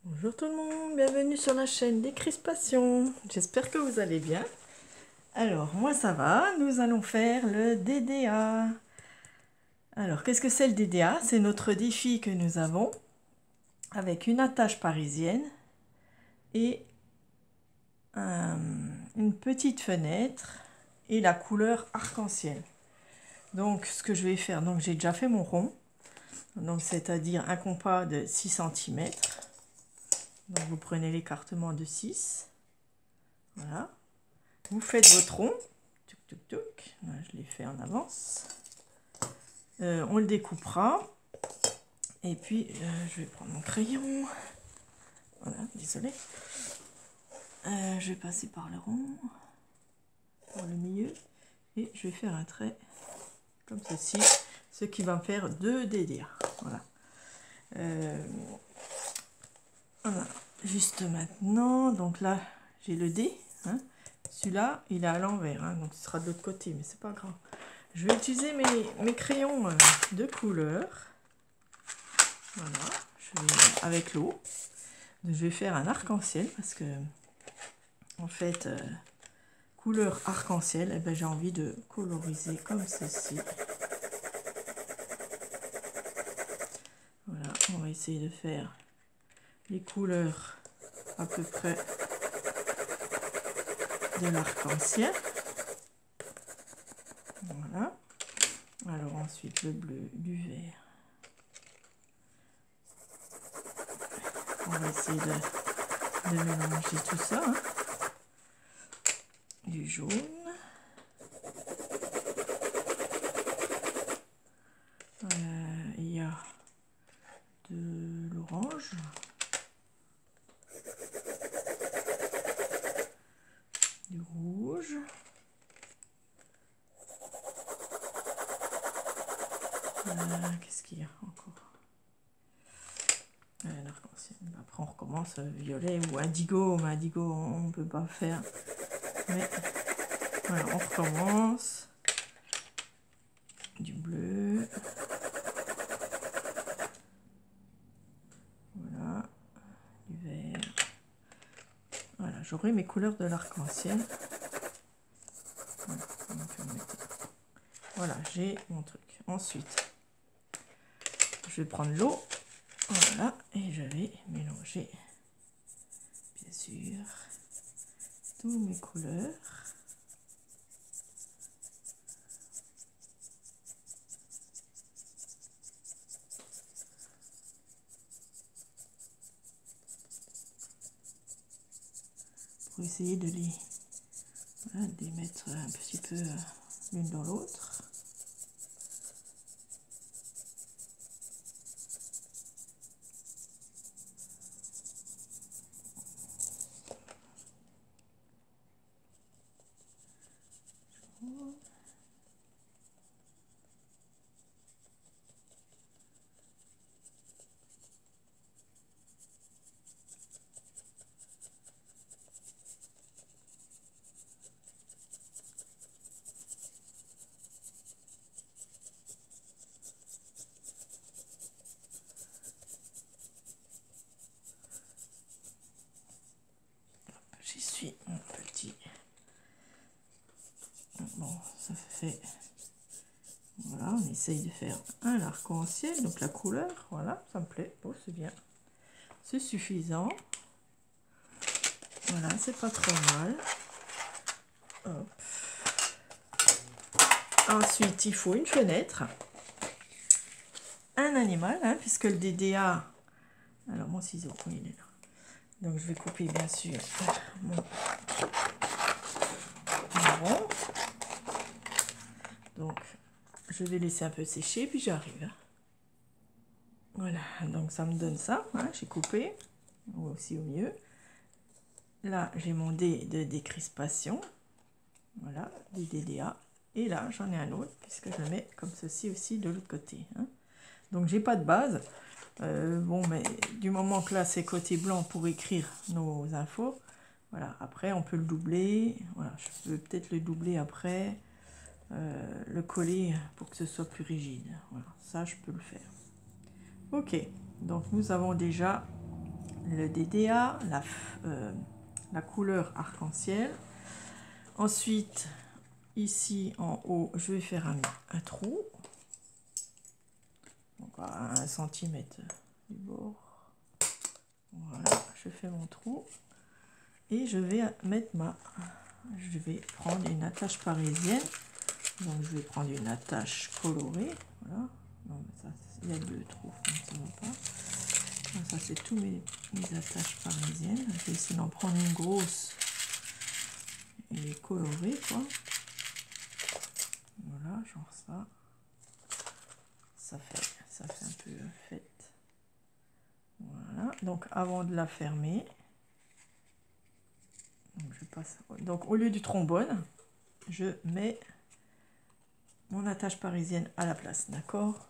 Bonjour tout le monde, bienvenue sur la chaîne des Crispations. J'espère que vous allez bien. Alors, moi ça va, nous allons faire le DDA. Alors, qu'est-ce que c'est le DDA? C'est notre défi que nous avons avec une attache parisienne et une petite fenêtre et la couleur arc-en-ciel. Donc, ce que je vais faire, donc j'ai déjà fait mon rond, donc c'est-à-dire un compas de 6 cm. Donc, vous prenez l'écartement de 6. Voilà. Vous faites votre rond. Tuc, tuc, tuc. Là, je l'ai fait en avance. On le découpera. Et puis, je vais prendre mon crayon. Voilà, désolé. Je vais passer par le rond, par le milieu. Et je vais faire un trait comme ceci. Ce qui va me faire 2 DDA. Voilà. Voilà. Juste maintenant, donc là, j'ai le D. Hein. Celui-là, il est à l'envers, hein, donc ce sera de l'autre côté, mais c'est pas grave. Je vais utiliser mes crayons de couleur. Voilà, avec l'eau. Je vais faire un arc-en-ciel parce que, en fait, couleur arc-en-ciel, eh ben, j'ai envie de coloriser comme ceci. Voilà, on va essayer de faire les couleurs à peu près de l'arc-en-ciel. Voilà. Alors ensuite le bleu, du vert. On va essayer de mélanger tout ça. Hein. Du jaune. Il y a de l'orange. Du rouge. Qu'est-ce qu'il y a encore? L'arc-en-ciel. Après on recommence violet ou indigo, mais indigo on ne peut pas faire. Mais voilà, on recommence. Du bleu. Voilà. Du vert. Voilà, j'aurai mes couleurs de l'arc-en-ciel. Voilà, j'ai mon truc. Ensuite, je vais prendre l'eau. Voilà, et je vais mélanger, bien sûr, toutes mes couleurs. Pour essayer de les mettre un petit peu l'une dans l'autre. J'y suis mon petit. Bon, ça fait. Voilà, on essaye de faire un arc-en-ciel, donc la couleur, voilà, ça me plaît. Bon, c'est bien. C'est suffisant. Voilà, c'est pas trop mal. Hop. Ensuite, il faut une fenêtre. Un animal, hein, puisque le DDA... Alors, mon ciseau, oui, il est là. Donc, je vais couper, bien sûr, mon rond. Donc, je vais laisser un peu sécher, puis j'arrive. Voilà, donc ça me donne ça. Hein, j'ai coupé, aussi au mieux. Là, j'ai mon dé de décrispation. Voilà, des DDA. Et là, j'en ai un autre, puisque je le mets comme ceci aussi de l'autre côté. Hein. Donc, j'ai pas de base. Bon, mais du moment que là, c'est côté blanc pour écrire nos infos, voilà, après, on peut le doubler. Voilà, je peux peut-être le doubler après, le coller pour que ce soit plus rigide. Voilà, ça, je peux le faire. Ok, donc nous avons déjà le DDA, la couleur arc-en-ciel. Ensuite, ici en haut, je vais faire un trou. Donc à 1 cm du bord. Voilà, je fais mon trou. Et je vais je vais prendre une attache parisienne. Donc je vais prendre une attache colorée. Voilà. Non, mais ça, il y a 2 trous, donc ça va pas. Donc ça, c'est tous mes attaches parisiennes. Je vais essayer d'en prendre une grosse et colorée, quoi. Voilà, genre ça. Ça fait un peu fête. Voilà. Donc avant de la fermer, donc je passe. Donc au lieu du trombone, je mets mon attache parisienne à la place, d'accord?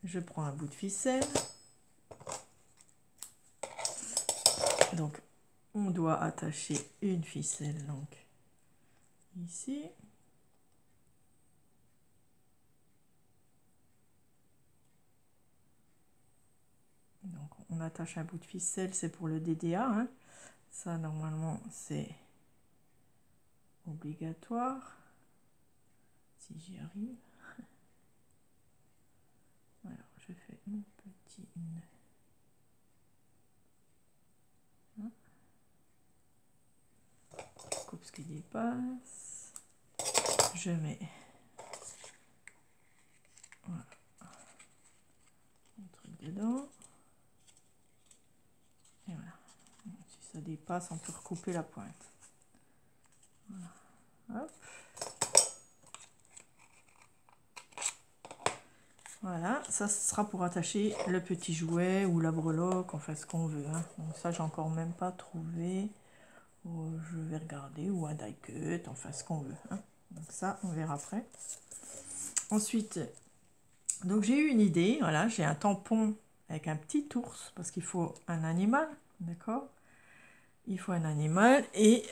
Je prends un bout de ficelle. Donc, on doit attacher une ficelle, donc, ici. Donc, on attache un bout de ficelle, c'est pour le DDA, hein. Ça, normalement, c'est obligatoire. Si j'y arrive. Alors, je fais mon petit nœud. Coupe ce qui dépasse. Je mets voilà, un truc dedans. Et voilà. Si ça dépasse, on peut recouper la pointe. Voilà. Hop. Voilà, ça ce sera pour attacher le petit jouet ou la breloque, enfin ce qu'on veut. Hein. Donc ça, j'ai encore même pas trouvé. Je vais regarder, ou un die cut, enfin ce qu'on veut. Hein. Donc ça, on verra après. Ensuite, donc j'ai eu une idée, voilà, j'ai un tampon avec un petit ours, parce qu'il faut un animal, d'accord? Il faut un animal, et...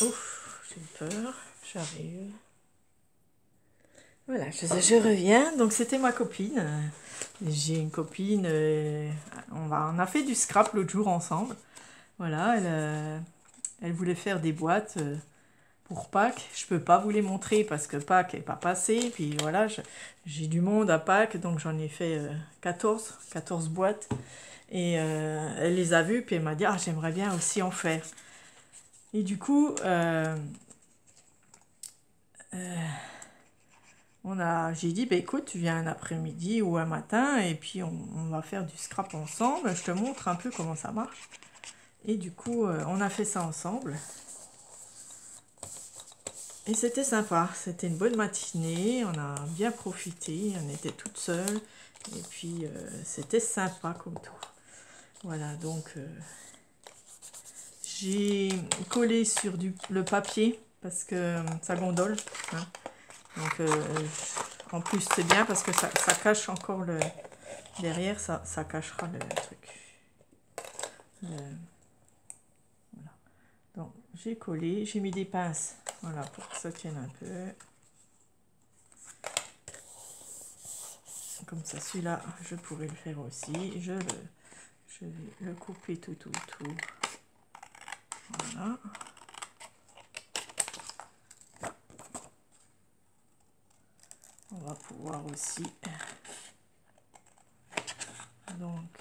ouf, j'ai peur, j'arrive. Voilà, je reviens. Donc c'était ma copine. J'ai une copine, on a fait du scrap l'autre jour ensemble. Voilà, elle voulait faire des boîtes pour Pâques. Je peux pas vous les montrer parce que Pâques n'est pas passé. Puis voilà, j'ai du monde à Pâques, donc j'en ai fait 14 boîtes. Et elle les a vues, puis elle m'a dit, ah, j'aimerais bien aussi en faire. Et du coup, j'ai dit, bah, écoute, tu viens un après-midi ou un matin et puis on va faire du scrap ensemble. Je te montre un peu comment ça marche. Et du coup, on a fait ça ensemble. Et c'était sympa. C'était une bonne matinée. On a bien profité. On était toutes seules. Et puis, c'était sympa comme tout. Voilà, donc j'ai collé sur le papier parce que ça gondole. Hein. Donc, en plus, c'est bien parce que ça cache encore le... Derrière, ça cachera le truc. Voilà. Donc, j'ai collé. J'ai mis des pinces. Voilà, pour que ça tienne un peu. Comme ça, celui-là, je pourrais le faire aussi. Je vais le couper tout autour. Voilà. On va pouvoir aussi... Donc,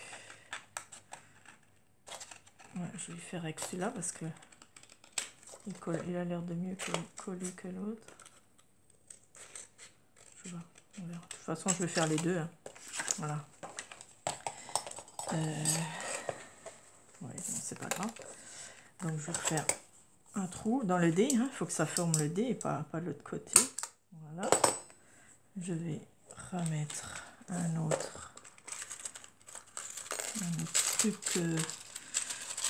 ouais, je vais faire avec celui-là parce que il a l'air de mieux coller que l'autre. Je vois, on verra. De toute façon, je vais faire les deux. Hein. Voilà. Ouais, c'est pas grave. Donc, je vais faire un trou dans le dé. Il faut que ça forme le dé et pas de l'autre côté. Voilà. Je vais remettre un autre truc.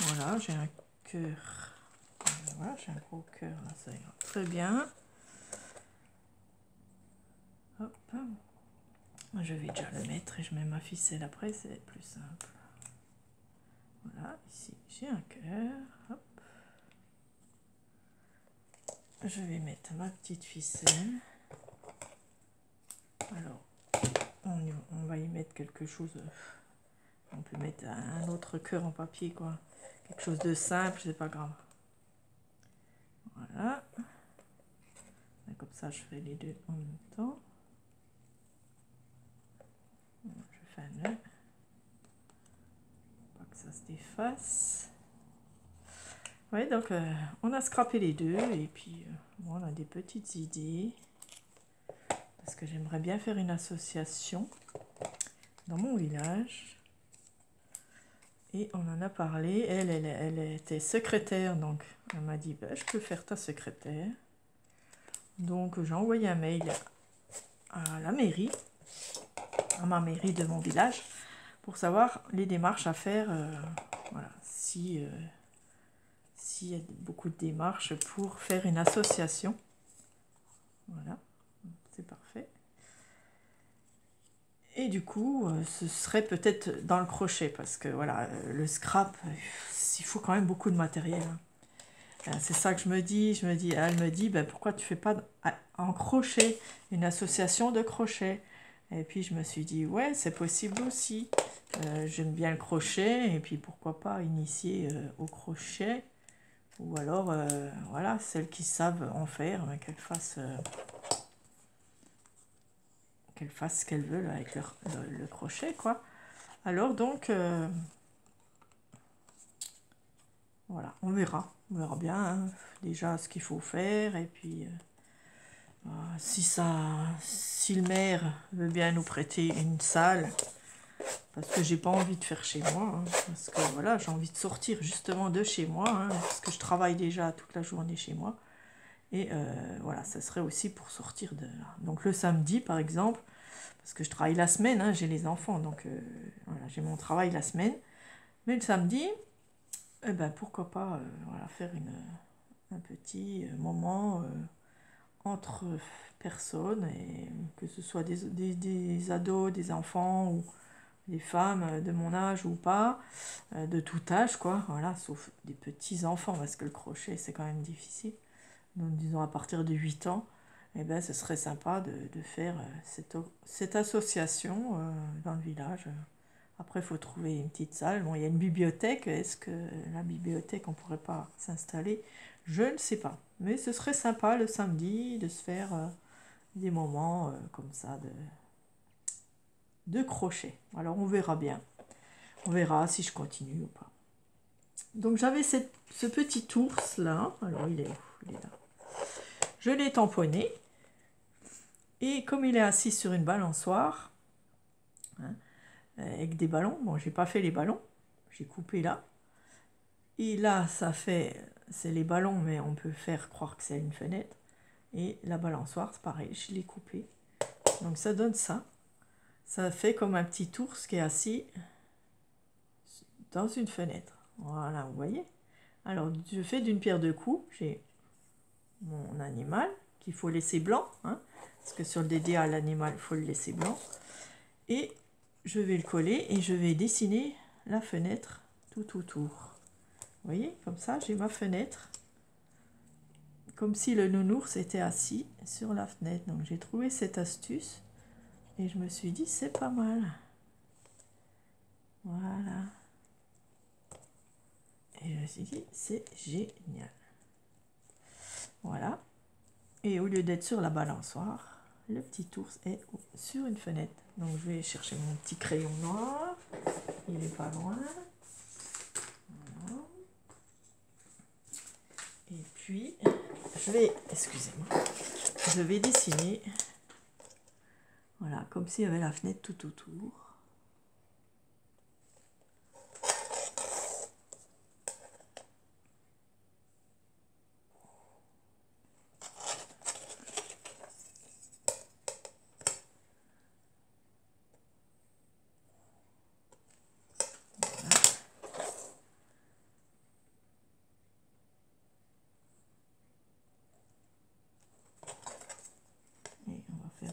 Voilà, j'ai un cœur. Voilà, j'ai un gros cœur là, ça ira très bien. Hop. Je vais déjà le mettre et je mets ma ficelle après, c'est plus simple. Voilà, ici j'ai un cœur. Hop. Je vais mettre ma petite ficelle. Alors, on va y mettre quelque chose On peut mettre un autre cœur en papier, quoi. Quelque chose de simple, c'est pas grave. Voilà. Et comme ça, je fais les deux en même temps. Je fais un nœud. Pas que ça se défasse. Oui, donc on a scrapé les deux et puis bon, on a des petites idées. Parce que j'aimerais bien faire une association dans mon village. Et on en a parlé. Elle était secrétaire, donc elle m'a dit bah, je peux faire ta secrétaire. Donc j'ai envoyé un mail à la mairie, à ma mairie de mon village, pour savoir les démarches à faire. Voilà, s'il y a beaucoup de démarches pour faire une association. Voilà, c'est parfait. Et du coup, ce serait peut-être dans le crochet, parce que voilà, le scrap, il faut quand même beaucoup de matériel. C'est ça que je me dis, elle me dit, ben, pourquoi tu fais pas en crochet, une association de crochet? Et puis je me suis dit, ouais, c'est possible aussi. J'aime bien le crochet, et puis pourquoi pas initier au crochet, ou alors, voilà, celles qui savent en faire, qu'elles fassent ce qu'elles veulent avec le crochet, quoi. Alors donc, voilà, on verra bien hein, déjà ce qu'il faut faire, et puis si le maire veut bien nous prêter une salle, parce que j'ai pas envie de faire chez moi, hein, parce que voilà, j'ai envie de sortir justement de chez moi, hein, parce que je travaille déjà toute la journée chez moi, et voilà, ça serait aussi pour sortir de là. Donc le samedi par exemple, parce que je travaille la semaine, hein, j'ai les enfants, donc voilà, j'ai mon travail la semaine, mais le samedi, eh ben, pourquoi pas voilà, faire un petit moment entre personnes, et que ce soit des ados, des enfants, ou des femmes de mon âge ou pas, de tout âge, quoi, voilà, sauf des petits enfants, parce que le crochet, c'est quand même difficile. Donc, disons, à partir de 8 ans, eh ben, ce serait sympa de faire cette association dans le village. Après, il faut trouver une petite salle. Bon, il y a une bibliothèque. Est-ce que la bibliothèque, on ne pourrait pas s'installer? Je ne sais pas. Mais ce serait sympa le samedi de se faire des moments comme ça de crochet. Alors, on verra bien. On verra si je continue ou pas. Donc, j'avais ce petit ours là. Alors, il est où? Il est là. Je l'ai tamponné. Et comme il est assis sur une balançoire, hein, avec des ballons, bon, j'ai pas fait les ballons, j'ai coupé là. Et là, c'est les ballons, mais on peut faire croire que c'est une fenêtre. Et la balançoire, c'est pareil, je l'ai coupé. Donc ça donne ça. Ça fait comme un petit ours qui est assis dans une fenêtre. Voilà, vous voyez. Alors, je fais d'une pierre deux coups. J'ai mon animal qu'il faut laisser blanc, hein, parce que sur le DDA, l'animal, il faut le laisser blanc. Et je vais le coller et je vais dessiner la fenêtre tout autour. Vous voyez, comme ça, j'ai ma fenêtre. Comme si le nounours était assis sur la fenêtre. Donc, j'ai trouvé cette astuce et je me suis dit, c'est pas mal. Voilà. Et je me suis dit, c'est génial. Voilà. Et au lieu d'être sur la balançoire, le petit ours est sur une fenêtre. Donc, je vais chercher mon petit crayon noir. Il n'est pas loin. Voilà. Et puis, je vais dessiner, voilà, comme s'il y avait la fenêtre tout autour.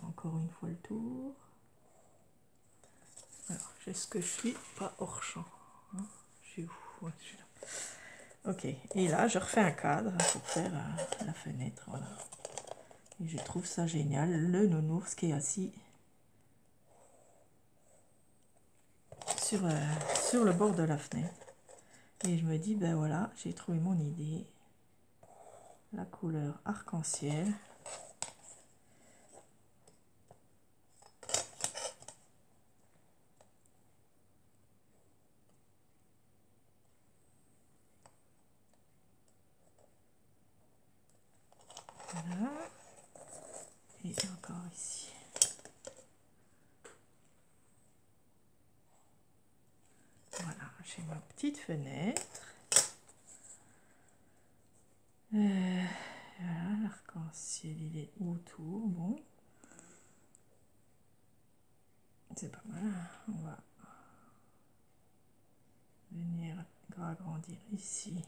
Encore une fois le tour. Alors, est-ce que je suis pas hors champ, hein? Je suis où? Ouais, je suis là. Ok, et là je refais un cadre pour faire la fenêtre, voilà. Et je trouve ça génial, le nounours qui est assis sur le bord de la fenêtre. Et je me dis, ben voilà, j'ai trouvé mon idée. La couleur arc-en-ciel. Voilà. Et encore ici. Voilà, j'ai ma petite fenêtre. Voilà, l'arc-en-ciel, il est autour. Bon. C'est pas mal. On va venir agrandir ici.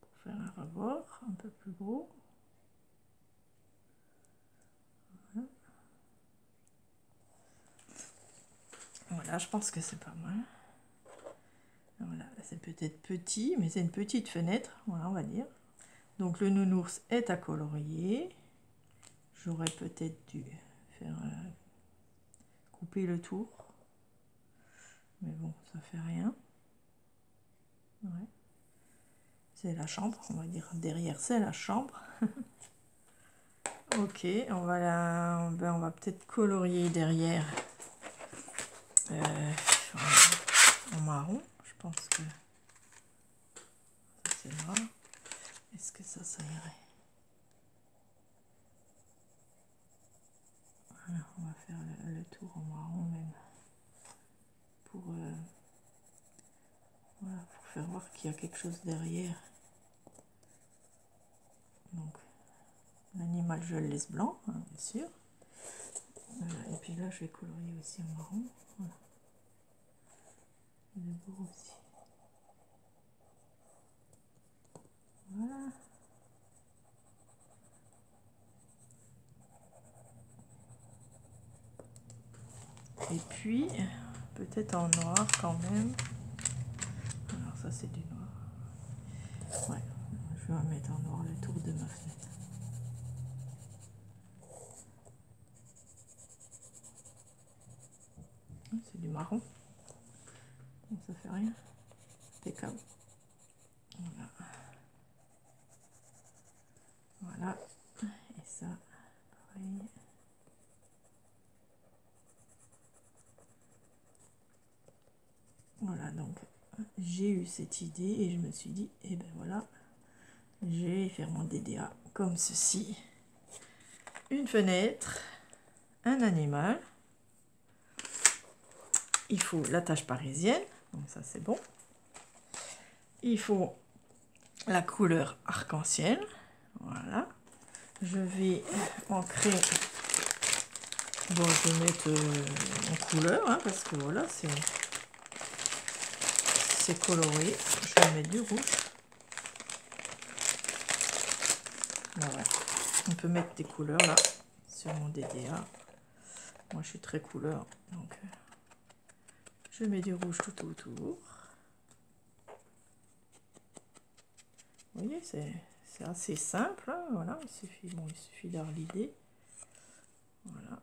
Pour faire un rebord un peu plus gros. Voilà. Voilà, je pense que c'est pas mal. Voilà, c'est peut-être petit, mais c'est une petite fenêtre, voilà, on va dire. Donc le nounours est à colorier. J'aurais peut-être dû faire couper le tour. Mais bon, ça fait rien. Ouais. C'est la chambre, on va dire derrière, c'est la chambre. Ok, on va peut-être colorier derrière en marron. Je pense que ça c'est noir. Est-ce que ça irait? Voilà, on va faire le tour en marron même. Voilà, pour faire voir qu'il y a quelque chose derrière. Donc, l'animal, je le laisse blanc, hein, bien sûr. Voilà, et puis là, je vais colorier aussi en marron. Voilà. Le bourreau aussi. Voilà. Et puis, peut-être en noir quand même. Alors ça, c'est du noir. Ouais, je vais mettre en noir le tour de ma fenêtre. C'est du marron. Donc ça fait rien. Impeccable. Voilà. Voilà. Et ça, pareil. Voilà, donc j'ai eu cette idée et je me suis dit, et ben voilà, je vais faire mon DDA comme ceci. Une fenêtre, un animal. Il faut la tache parisienne, donc ça c'est bon. Il faut la couleur arc-en-ciel, voilà. Je vais ancrer, bon je vais mettre en couleur, hein, parce que voilà, c'est coloré. Je vais mettre du rouge. Voilà. On peut mettre des couleurs là, sur mon DDA. Moi je suis très couleur, donc je mets du rouge tout autour. Vous voyez, c'est assez simple, hein, voilà, il suffit d'avoir l'idée. Voilà.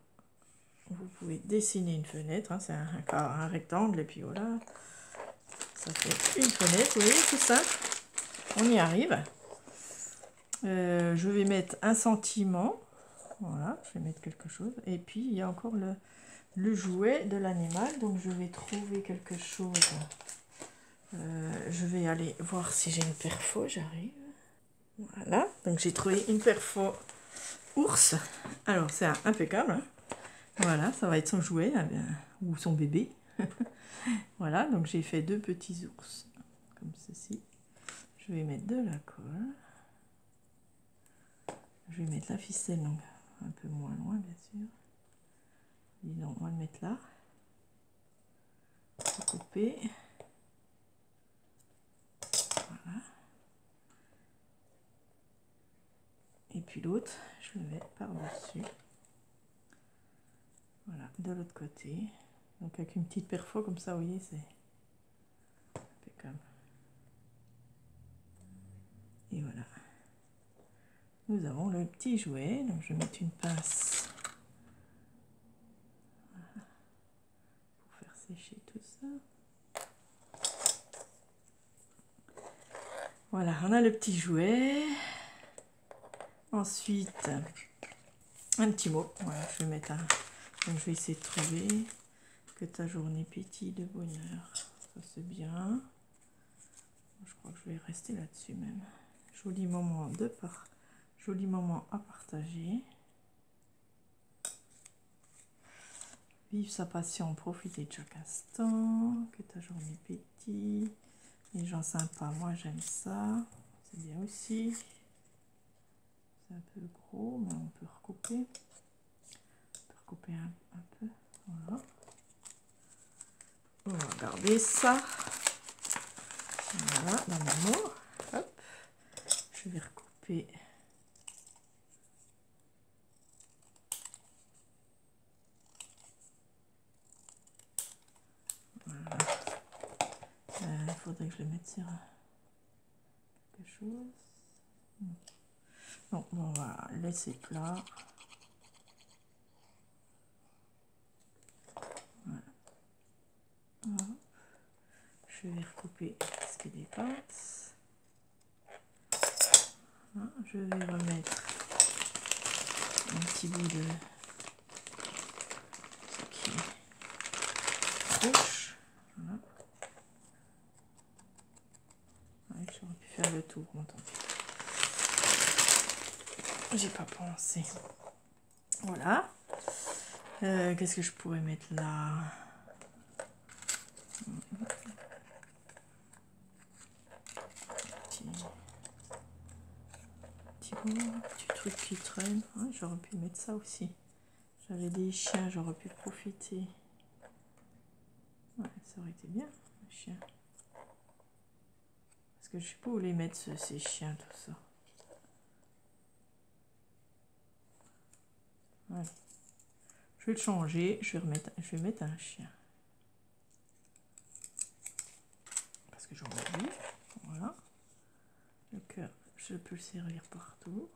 Vous pouvez dessiner une fenêtre, hein, c'est un rectangle, et puis voilà, ça fait une fenêtre, vous voyez, tout simple. On y arrive. Je vais mettre un sentiment, voilà, je vais mettre quelque chose, et puis il y a encore le jouet de l'animal, donc je vais trouver quelque chose. Je vais aller voir si j'ai une perfo, j'arrive. Voilà, donc j'ai trouvé une perfo ours. Alors c'est impeccable, hein. Voilà, ça va être son jouet, ou son bébé. Voilà, donc j'ai fait deux petits ours, comme ceci. Je vais mettre de la colle. Je vais mettre la ficelle, donc un peu moins loin, bien sûr. Disons, on va le mettre là. Couper. Voilà. Et puis l'autre, je le mets par-dessus. Voilà, de l'autre côté. Donc avec une petite perfo comme ça, vous voyez, c'est impeccable. Et voilà. Nous avons le petit jouet. Donc je vais mettre une pince. sécher tout ça. Voilà, on a le petit jouet. Ensuite, un petit mot. Voilà, je vais mettre un... Donc, je vais essayer de trouver que ta journée pétille de bonheur. Ça, c'est bien. Je crois que je vais rester là-dessus même. Joli moment joli moment à partager. Vive sa passion, profiter de chaque instant. Que ta journée pétille. Les gens sympas, moi j'aime ça. C'est bien aussi. C'est un peu gros, mais on peut recouper. On peut recouper un peu. Voilà. On va garder ça. Voilà, dans mon mot. Hop. Je vais recouper. Voilà. Il faudrait que je le mette sur quelque chose. Donc, on va laisser plat. Voilà. Voilà. Je vais recouper ce qui dépasse. Voilà. Je vais remettre un petit bout de ce qui est rouge. Voilà. Ouais, j'aurais pu faire le tour, bon, tant pis. J'ai pas pensé. Voilà. Qu'est-ce que je pourrais mettre là? Petit truc qui traîne. Ouais, j'aurais pu mettre ça aussi. J'avais des chiens, j'aurais pu profiter. Ouais, ça aurait été bien, un chien. Parce que je sais pas où les mettre, ces chiens, tout ça. Ouais. Je vais le changer, je vais mettre un chien. Parce que j'en ai vu. Voilà. Le cœur, je peux le servir partout.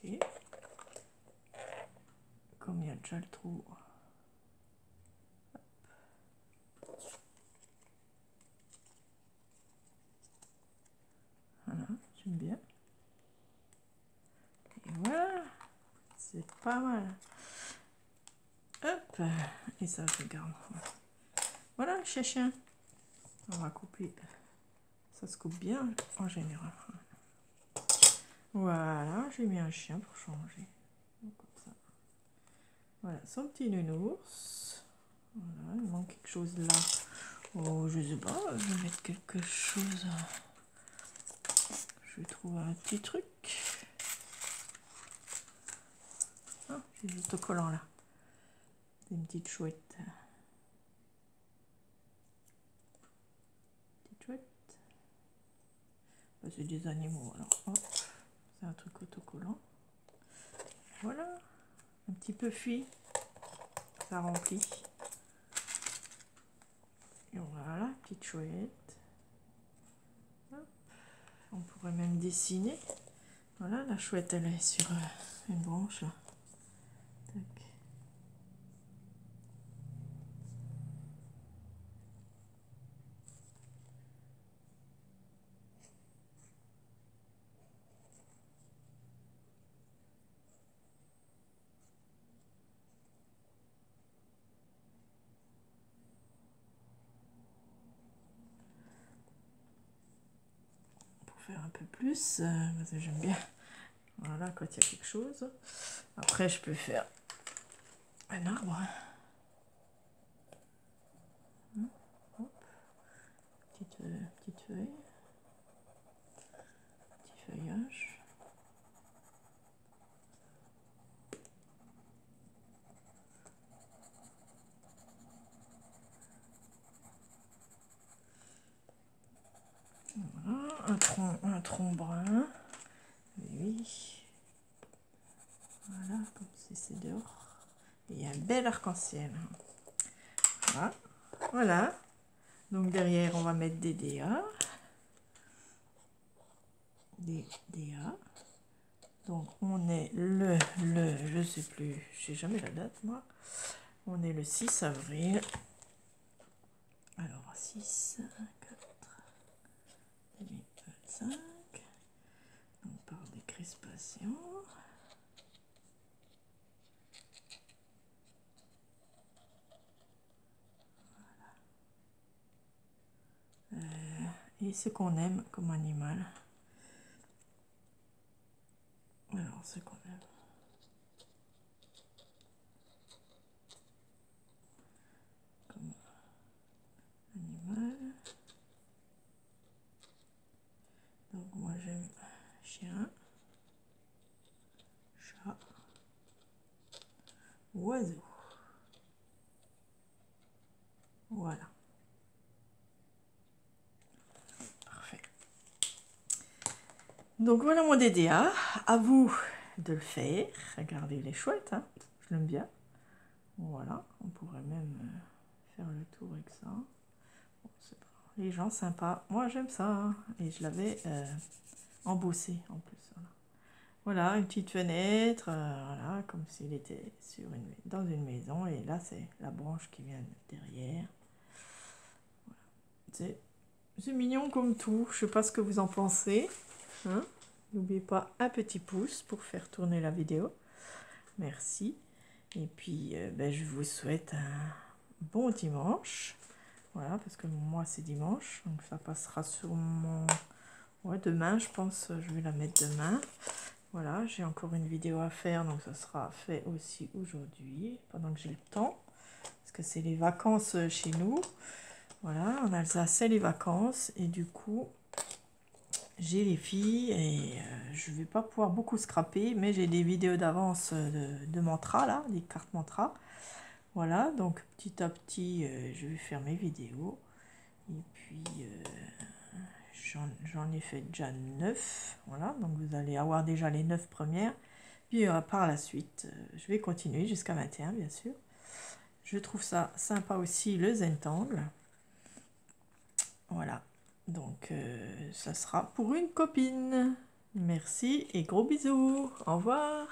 Ok. Comme il y a déjà le trou. Voilà, j'aime bien. Et voilà. C'est pas mal. Hop. Et ça, je garde. Voilà, chien. On va couper. Ça se coupe bien en général. Voilà, j'ai mis un chien pour changer. Donc, comme ça. Voilà, son petit nounours. Voilà, il manque quelque chose là. Oh, je sais pas, je vais mettre quelque chose. Je vais trouver un petit truc. Ah, j'ai des autocollants là. Des petites chouettes. Petites chouettes. C'est des animaux alors. Hop. C'est un truc autocollant. Voilà. Un petit peu fui. Ça remplit. Et voilà, petite chouette. Hop. On pourrait même dessiner. Voilà, la chouette, elle est sur une branche là. Tac. Pour faire un peu plus, parce que j'aime bien. Voilà, quand il y a quelque chose. Après, je peux faire un arbre. Hop. Petite feuille. Petit feuillage. Voilà, un tronc brun. Oui. Voilà, comme si c'est dehors. Et il y a un bel arc-en-ciel. Voilà. Voilà. Donc derrière, on va mettre des DA. Des DA. Donc on est je sais plus, je sais jamais la date moi. On est le 6 avril. Alors 6, 4, 2025. Donc par décrispation. Et ce qu'on aime comme animal. Alors ce qu'on aime. Comme animal. Donc moi j'aime chien, chat, oiseau. Voilà. Parfait. Donc voilà mon DDA. À vous de le faire. Regardez, il est chouette, hein, je l'aime bien. Voilà, on pourrait même faire le tour avec ça. Bon, les gens sympas, moi j'aime ça, hein. Et je l'avais embossé en plus. Voilà, une petite fenêtre, voilà, comme s'il était dans une maison. Et là, c'est la branche qui vient derrière. Voilà. C'est mignon comme tout. Je sais pas ce que vous en pensez. Hein? N'oubliez pas un petit pouce pour faire tourner la vidéo. Merci. Et puis, ben, je vous souhaite un bon dimanche. Voilà, parce que moi, c'est dimanche. Donc, ça passera sur mon... Ouais, demain, je pense. Je vais la mettre demain. Voilà, j'ai encore une vidéo à faire. Donc, ça sera fait aussi aujourd'hui, pendant que j'ai le temps. Parce que c'est les vacances chez nous. Voilà, en Alsace, c'est les vacances. Et du coup, j'ai les filles. Et je ne vais pas pouvoir beaucoup scraper. Mais j'ai des vidéos d'avance de mantra, là. Des cartes mantra. Voilà, donc petit à petit, je vais faire mes vidéos. Et puis, j'en ai fait déjà 9. Voilà, donc vous allez avoir déjà les 9 premières. Puis par la suite, je vais continuer jusqu'à 21, bien sûr. Je trouve ça sympa aussi, le Zentangle. Voilà, donc ça sera pour une copine. Merci et gros bisous. Au revoir.